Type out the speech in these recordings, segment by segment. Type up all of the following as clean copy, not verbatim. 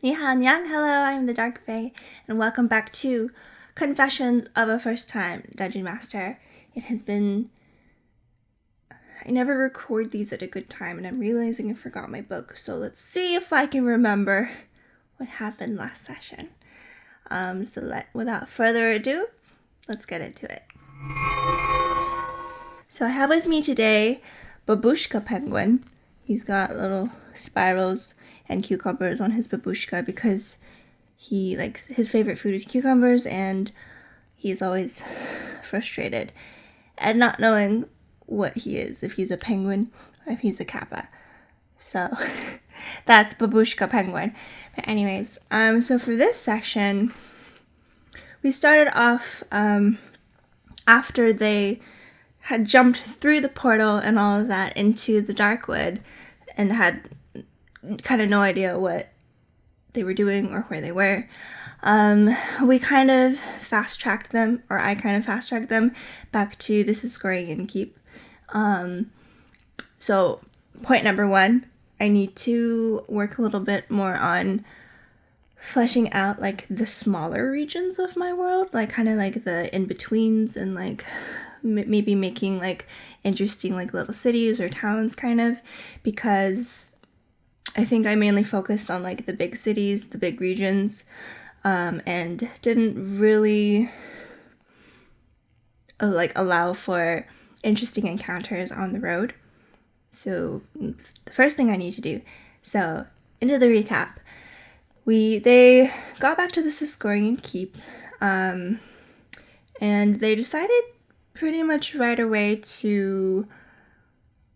你好, Nyang, hello, I'm the Dark Fae, and welcome back to Confessions of a First-Time Dungeon Master. It has been... I never record these at a good time, and I'm realizing I forgot my book, so let's see if I can remember what happened last session. Without further ado, let's get into it. So I have with me today Babushka Penguin. He's got little spirals and cucumbers on his babushka because his favorite food is cucumbers, and he's always frustrated at not knowing what he is, if he's a penguin or if he's a kappa. So that's Babushka Penguin. But anyways, so for this session, we started off after they had jumped through the portal and all of that into the Darkwood and had kind of no idea what they were doing or where they were. We kind of fast-tracked them, or I kind of fast-tracked them back to the Siscorian Keep. So point number one, I need to work a little bit more on fleshing out like the smaller regions of my world, like kind of like the in-betweens, and like maybe making like interesting like little cities or towns kind of, because I think I mainly focused on like the big cities, the big regions, and didn't really allow for interesting encounters on the road. So it's the first thing I need to do. So into the recap. They got back to the Siscorian Keep, and they decided pretty much right away to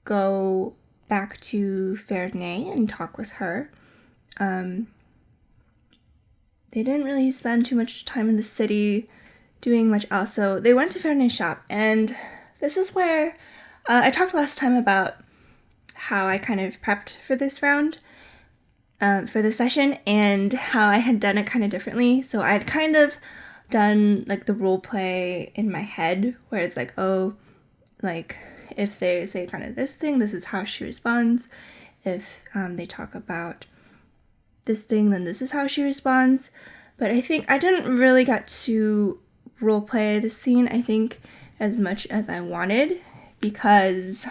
go back to Ferney and talk with her. They didn't really spend too much time in the city doing much else, so they went to Ferney's shop, and this is where I talked last time about how I kind of prepped for this round, for this session, and how I had done it kind of differently. So I had kind of done like the role play in my head, where it's like, oh, like if they say kind of this thing, this is how she responds. If they talk about this thing, then this is how she responds. But I think I didn't really get to role play the scene, I think, as much as I wanted, because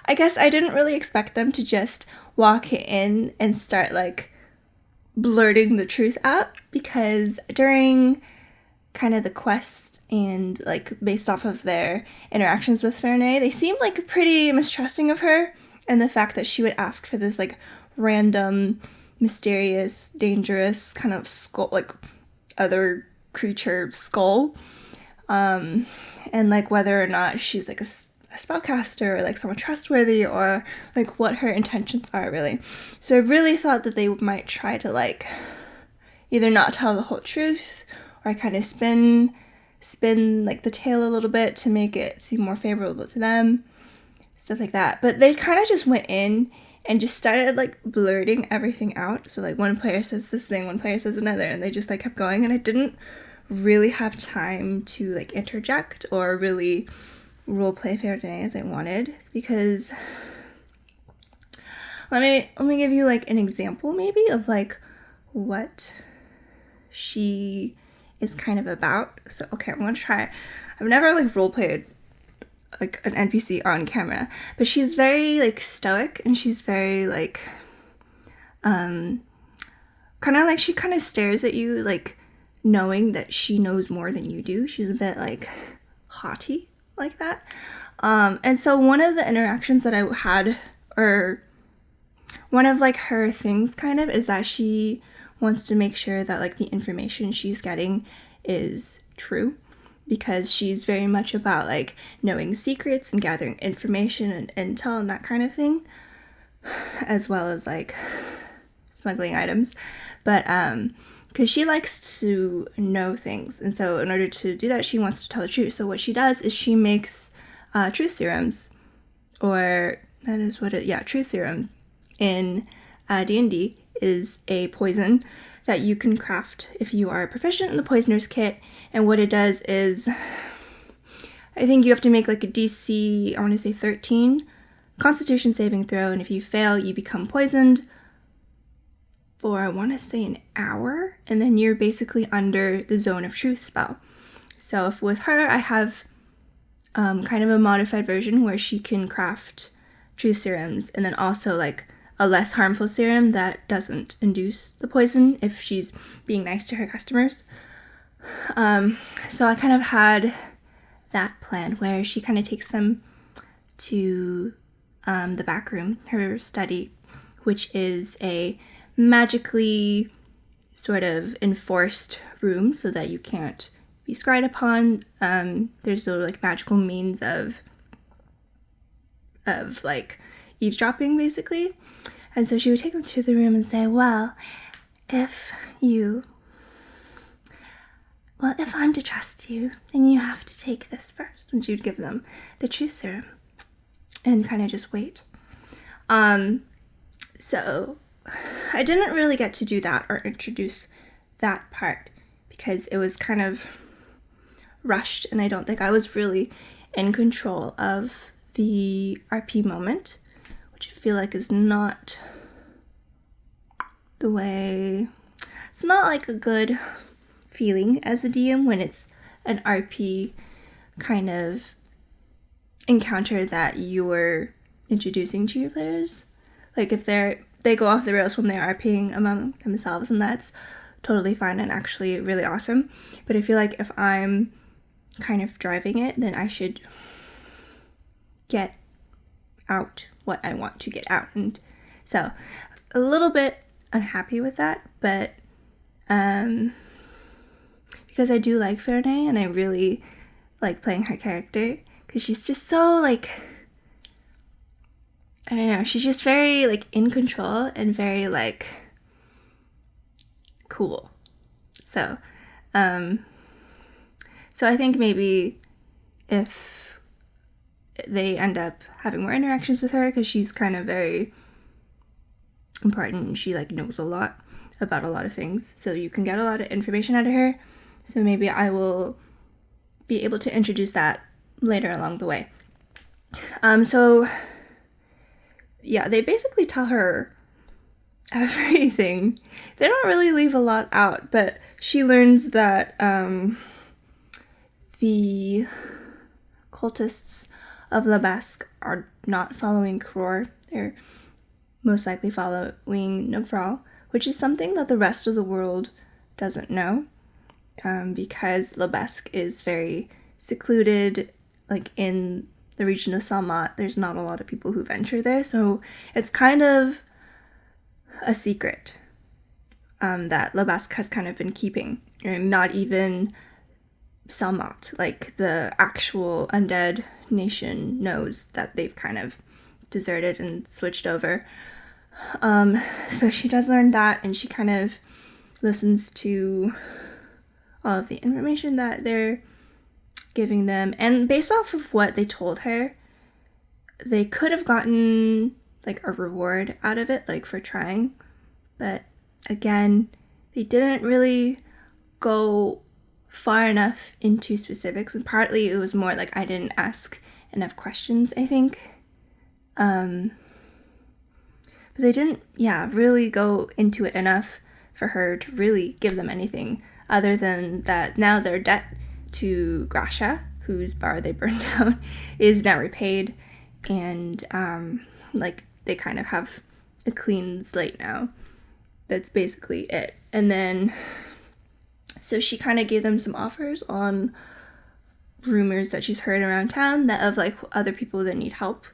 I guess I didn't really expect them to just walk in and start like blurting the truth out, because during kind of the quest and like based off of their interactions with Ferney, they seemed like pretty mistrusting of her, and the fact that she would ask for this like random, mysterious, dangerous kind of skull, like other creature skull, and like whether or not she's like a spellcaster or like someone trustworthy, or like what her intentions are really. So I really thought that they might try to like either not tell the whole truth, or kind of spin like the tale a little bit to make it seem more favorable to them, stuff like that. But they kind of just went in and just started like blurting everything out. So like one player says this thing, one player says another, and they just like kept going, and I didn't really have time to like interject or really roleplay Ferney as I wanted, because let me give you like an example maybe of like what she is kind of about. So okay, I'm gonna try. I've never like roleplayed like an NPC on camera, but she's very like stoic, and she's very like kind of like she kind of stares at you like knowing that she knows more than you do. She's a bit like haughty like that. And so one of the interactions that I had, or one of like her things kind of, is that she wants to make sure that like the information she's getting is true, because she's very much about like knowing secrets and gathering information and intel and that kind of thing, as well as like smuggling items. But because she likes to know things, and so in order to do that, she wants to tell the truth. So what she does is she makes truth serums, or that is what truth serum in D&D is a poison that you can craft if you are proficient in the poisoner's kit. And what it does is, I think you have to make like a DC, I want to say 13 Constitution saving throw, and if you fail, you become poisoned, for, I want to say, an hour, and then you're basically under the Zone of Truth spell. So if with her, I have kind of a modified version where she can craft truth serums, and then also like a less harmful serum that doesn't induce the poison if she's being nice to her customers. So I kind of had that plan where she kind of takes them to the back room, her study, which is a magically sort of enforced room so that you can't be scryed upon. There's no like magical means of like eavesdropping, basically. And so she would take them to the room and say, well, if I'm to trust you, then you have to take this first. And she would give them the truth serum and kind of just wait. So I didn't really get to do that or introduce that part because it was kind of rushed, and I don't think I was really in control of the RP moment, which I feel like is not the way, it's not like a good feeling as a DM when it's an RP kind of encounter that you're introducing to your players. Like if they go off the rails when they're RPing among themselves, and that's totally fine and actually really awesome. But I feel like if I'm kind of driving it, then I should get out what I want to get out. And so a little bit unhappy with that, but because I do like Fernay and I really like playing her character because she's just so like, I don't know, she's just very like in control and very like cool. So I think maybe if they end up having more interactions with her, because she's kind of very important and she like knows a lot about a lot of things, so you can get a lot of information out of her. So maybe I will be able to introduce that later along the way. So yeah, they basically tell her everything. They don't really leave a lot out, but she learns that the cultists of Labasque are not following Kror. They're most likely following Nogral, which is something that the rest of the world doesn't know, because Labasque is very secluded, like in the region of Salmat. There's not a lot of people who venture there, so it's kind of a secret that Labasque has kind of been keeping, and not even Salmat, like the actual undead nation, knows that they've kind of deserted and switched over. So she does learn that, and she kind of listens to all of the information that they're giving them, and based off of what they told her, they could have gotten like a reward out of it, like for trying, but again, they didn't really go far enough into specifics, and partly it was more like I didn't ask enough questions, I think. But they didn't, really go into it enough for her to really give them anything other than that now their debt to Gracia, whose bar they burned down, is now repaid, and like they kind of have a clean slate now. That's basically it. And then so she kind of gave them some offers on rumors that she's heard around town that of like other people that need help,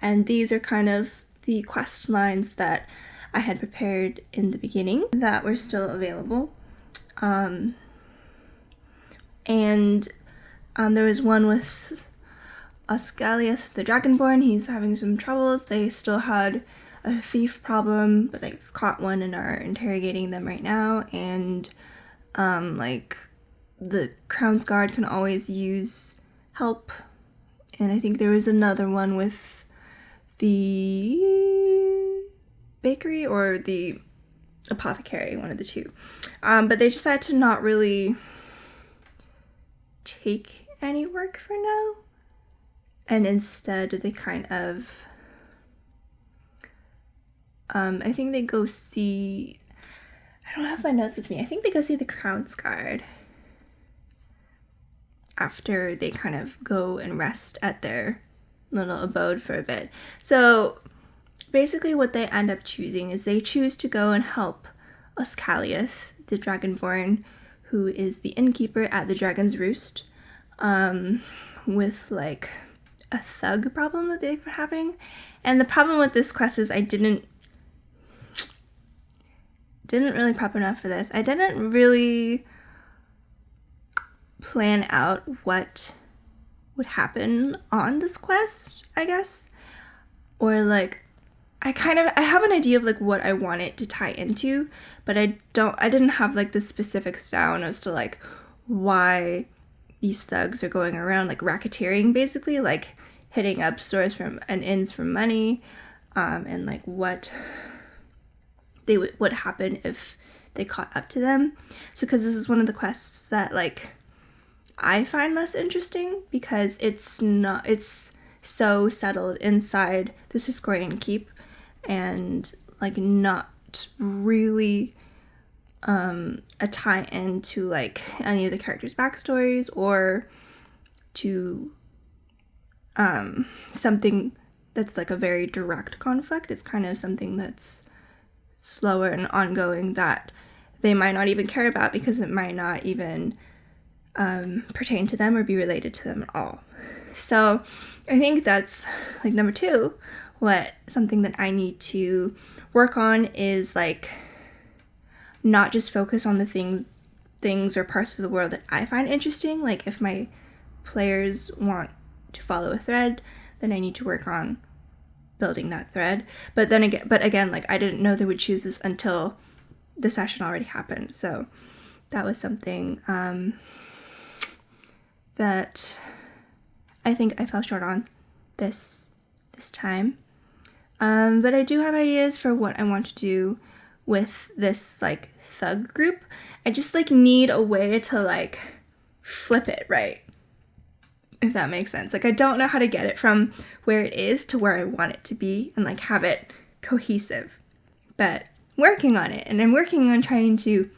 and these are kind of the quest lines that I had prepared in the beginning that were still available. There was one with Osgaliath the Dragonborn. He's having some troubles. They still had a thief problem, but they've caught one and are interrogating them right now. And like the Crown's Guard can always use help. And I think there was another one with the bakery or the apothecary, one of the two. But they decided to not really take any work for now, and instead they kind of I think they go see I don't have my notes with me. I think they go see the Crown's Guard after they kind of go and rest at their little abode for a bit. So basically what they end up choosing is they choose to go and help Oscalius, the Dragonborn, who is the innkeeper at the Dragon's Roost, with like a thug problem that they've been having. And the problem with this quest is I didn't really prep enough for this. I didn't really plan out what would happen on this quest, I guess. Or like I have an idea of like what I want it to tie into, but I didn't have like the specifics down as to like why these thugs are going around like racketeering, basically like hitting up stores and inns for money, and like what would happen if they caught up to them. So because this is one of the quests that like I find less interesting because it's so settled inside the Siskorian Keep and like not really a tie-in to like any of the characters' backstories or to something that's like a very direct conflict. It's kind of something that's slower and ongoing that they might not even care about because it might not even pertain to them or be related to them at all. So I think that's like number 2. Something that I need to work on is like not just focus on the things or parts of the world that I find interesting. Like if my players want to follow a thread, then I need to work on building that thread. But again, like I didn't know they would choose this until the session already happened. So that was something that I think I fell short on this time. But I do have ideas for what I want to do with this like thug group. I just like need a way to like flip it right, if that makes sense. Like I don't know how to get it from where it is to where I want it to be and like have it cohesive, but working on it. And I'm working on trying to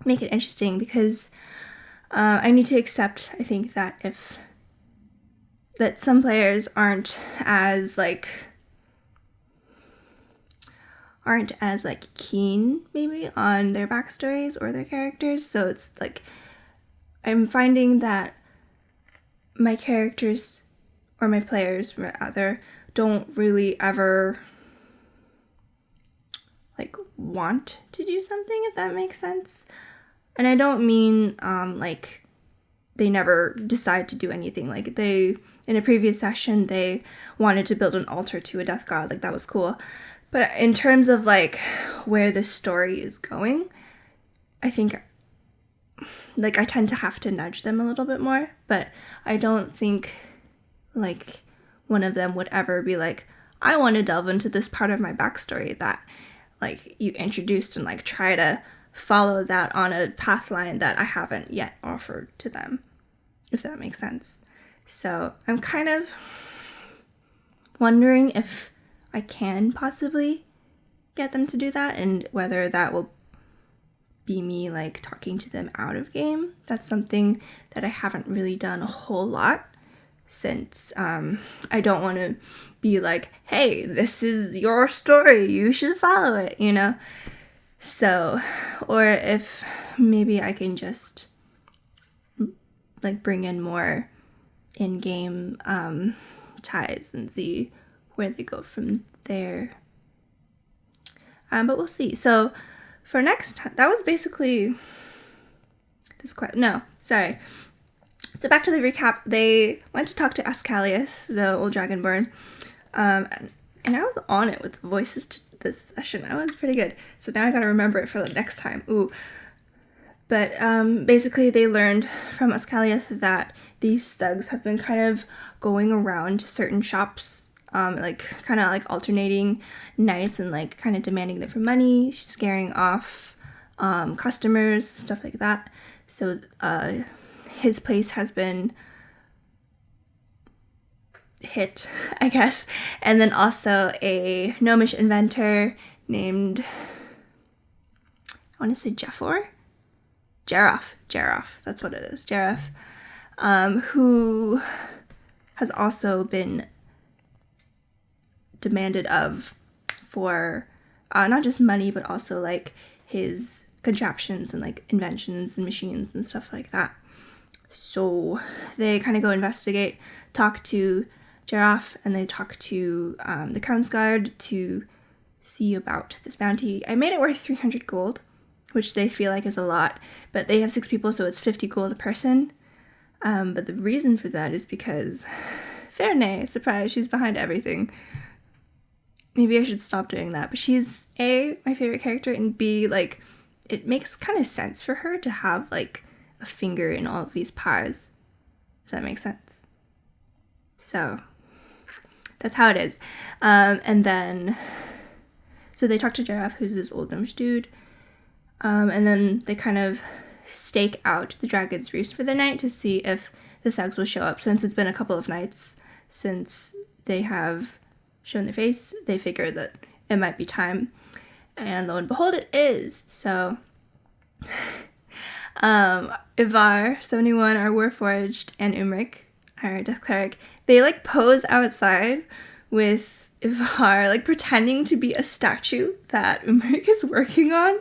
make it interesting because I need to accept, I think, that some players aren't as keen maybe on their backstories or their characters. So it's like I'm finding that my characters or my players rather don't really ever like want to do something, if that makes sense. And I don't mean like they never decide to do anything. Like in a previous session they wanted to build an altar to a death god. Like that was cool. But in terms of like where the story is going, I think like I tend to have to nudge them a little bit more, but I don't think like one of them would ever be like, I want to delve into this part of my backstory that like you introduced and like try to follow that on a path line that I haven't yet offered to them, if that makes sense. So I'm kind of wondering if I can possibly get them to do that and whether that will be me like talking to them out of game. That's something that I haven't really done a whole lot since I don't want to be like, hey, this is your story, you should follow it, you know? So, or if maybe I can just like bring in more in-game ties and see where they go from there. But we'll see. So for next time, that was basically this So back to the recap. They went to talk to Ascalius, the old dragonborn, and I was on it with the voices to this session. I was pretty good. So now I gotta remember it for the next time. Ooh. But basically they learned from Ascalius that these thugs have been kind of going around to certain shops, like kind of like alternating nights and like kind of demanding them for money, scaring off customers, stuff like that. So his place has been hit, I guess. And then also a gnomish inventor named, want to say Jeroff, that's what it is, Jeroff, who has also been demanded of for not just money, but also like his contraptions and like inventions and machines and stuff like that. So they kind of go investigate, talk to Jeroff, and they talk to the Crown's Guard to see about this bounty. I made it worth 300 gold, which they feel like is a lot, but they have 6 people, so it's 50 gold a person. But the reason for that is because Fernay, surprise, she's behind everything. Maybe I should stop doing that, but she's A, my favorite character, and B, like, it makes kind of sense for her to have, like, a finger in all of these pies, if that makes sense. So, that's how it is. And then, so they talk to Jeroff, who's this old gnomish dude, and then they kind of stake out the Dragon's Roost for the night to see if the thugs will show up. Since it's been a couple of nights since they have shown their face, they figure that it might be time. And lo and behold, it is. So, Ivar, 71, our Warforged, and Umric, our Death Cleric, they like pose outside with Ivar, like pretending to be a statue that Umric is working on.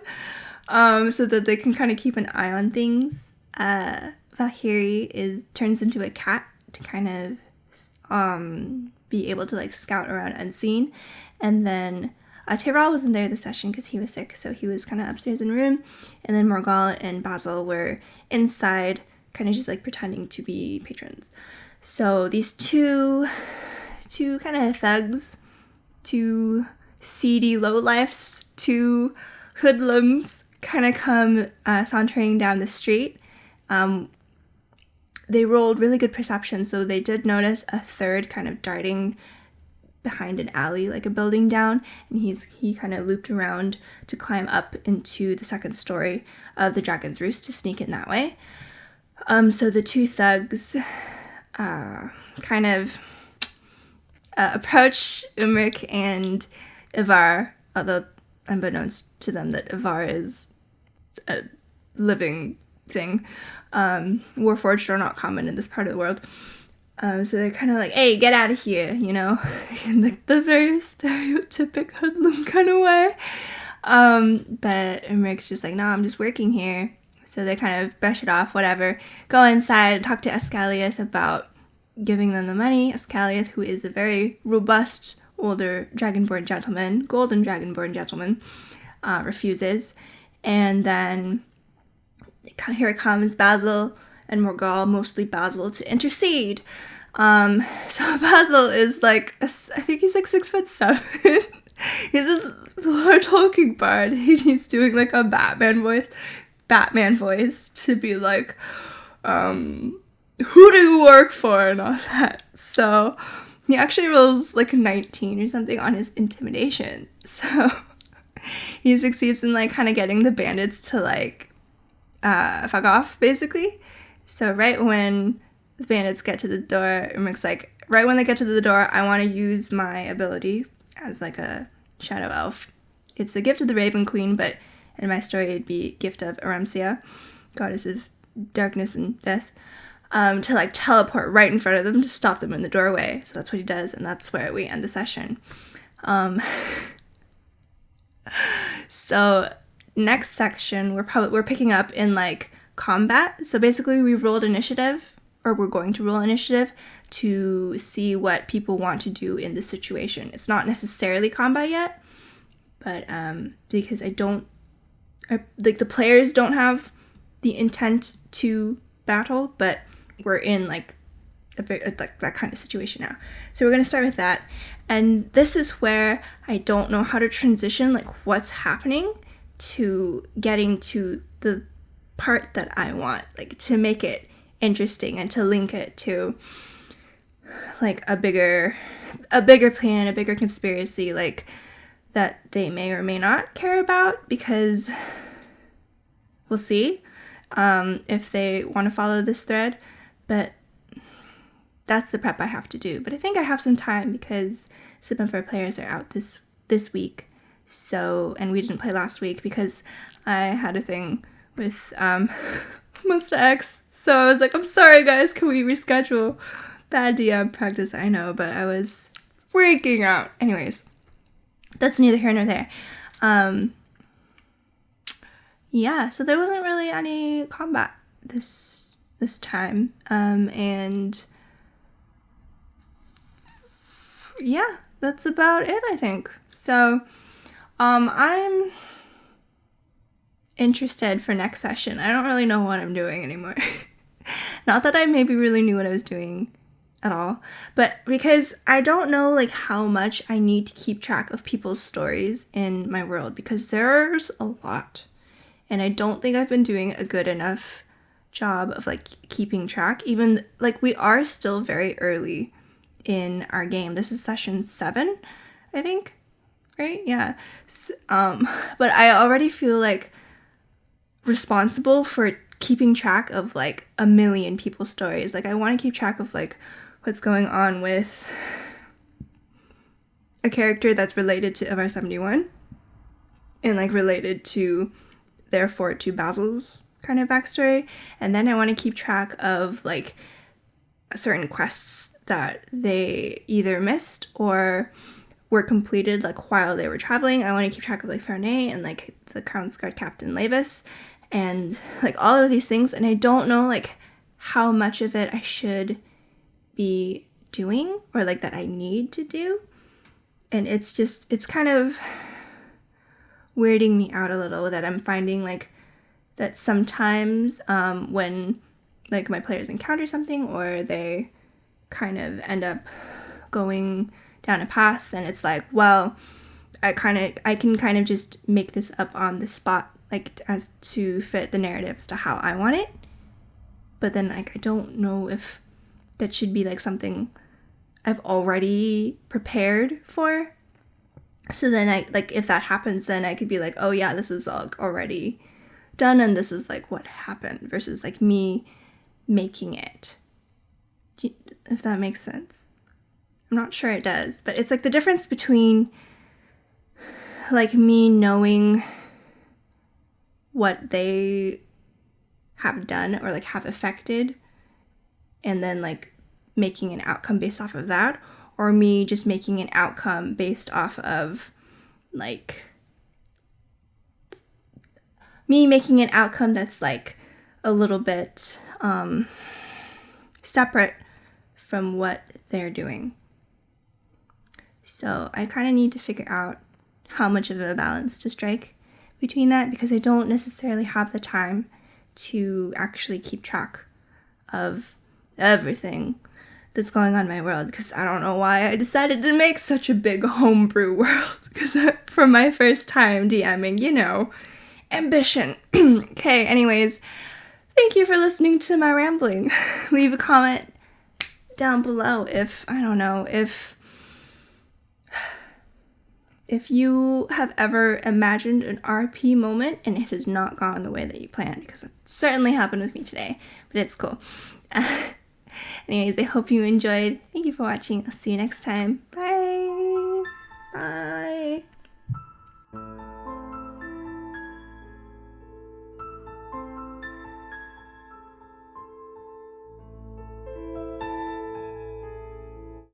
So that they can kind of keep an eye on things. Valkyrie turns into a cat to kind of be able to like scout around unseen. And then Tyrell wasn't there this session because he was sick, so he was kind of upstairs in a room. And then Morgal and Basil were inside, kind of just like pretending to be patrons. So these two kind of thugs, 2 seedy lowlifes, 2 hoodlums, kind of come sauntering down the street. They rolled really good perception, so they did notice a third kind of darting behind an alley, like a building down, and he kind of looped around to climb up into the 2nd story of the Dragon's Roost to sneak in that way. So the 2 thugs kind of approach Umric and Ivar, although unbeknownst to them that Ivar is a living thing. Warforged are not common in this part of the world. So they're kind of like, hey, get out of here, you know, in like the very stereotypic hoodlum kind of way. But Umric's just like, no, I'm just working here. So they kind of brush it off, whatever. Go inside, talk to Ascaliath about giving them the money. Ascaliath, who is a very robust, older Dragonborn gentleman, golden Dragonborn gentleman, refuses. And then here comes Basil and Morgal, mostly Basil, to intercede. So Basil is like, I think he's like 6'7". He's this Lord Tolkien bard. He's doing like a Batman voice to be like, who do you work for and all that. So he actually rolls like a 19 or something on his intimidation. So he succeeds in like kind of getting the bandits to like fuck off, basically. So right when the bandits get to the door, Umric's like, right when they get to the door, I want to use my ability as like a shadow elf. It's the gift of the Raven Queen, but in my story it'd be gift of Aramcia, goddess of darkness and death, to like teleport right in front of them to stop them in the doorway. So that's what he does, and that's where we end the session. So next section, we're picking up in like combat. So basically we rolled initiative, or we're going to roll initiative to see what people want to do in this situation. It's not necessarily combat yet, but because the players don't have the intent to battle, but we're in like that kind of situation now. So we're going to start with that. And this is where I don't know how to transition, like what's happening to getting to the part that I want, like to make it interesting and to link it to like a bigger plan, a bigger conspiracy, like that they may or may not care about, because we'll see if they want to follow this thread. But that's the prep I have to do. But I think I have some time because some of our players are out this week. So, and we didn't play last week because I had a thing with Monster X. So I was like, I'm sorry guys, can we reschedule? Bad DM practice, I know, but I was freaking out. Anyways, that's neither here nor there. Yeah, so there wasn't really any combat this time. And yeah, that's about it, I think. So, I'm interested for next session. I don't really know what I'm doing anymore. Not that I maybe really knew what I was doing at all, but because I don't know like how much I need to keep track of people's stories in my world, because there's a lot. And I don't think I've been doing a good enough job of like keeping track. Even like we are still very early in our game. This is session 7, I think. Right? Yeah. But I already feel like responsible for keeping track of like a million people's stories. Like I want to keep track of like what's going on with a character that's related to FR71 and like related to therefore to Basil's kind of backstory. And then I want to keep track of like certain quests that they either missed or were completed like while they were traveling. I want to keep track of like Fernay and like the Crownsguard Captain Levis and like all of these things. And I don't know like how much of it I should be doing or like that I need to do. And it's kind of weirding me out a little that I'm finding like that sometimes when like my players encounter something or they kind of end up going down a path and it's like, well, I can kind of just make this up on the spot like as to fit the narrative as to how I want it, but then like I don't know if that should be like something I've already prepared for. So then I, like, if that happens, then I could be like, oh yeah, this is all already done and this is like what happened versus like me making it. If that makes sense. I'm not sure it does, but it's like the difference between like me knowing what they have done or like have affected and then like making an outcome based off of that, or me just making an outcome based off of like me making an outcome that's like a little bit separate from what they're doing. So I kind of need to figure out how much of a balance to strike between that, because I don't necessarily have the time to actually keep track of everything that's going on in my world, because I don't know why I decided to make such a big homebrew world, because for my first time DMing, you know, ambition. Okay, anyways, thank you for listening to my rambling. Leave a comment down below if, I don't know, if you have ever imagined an RP moment and it has not gone the way that you planned, because it certainly happened with me today, but it's cool. Anyways, I hope you enjoyed. Thank you for watching. I'll see you next time. Bye. Bye.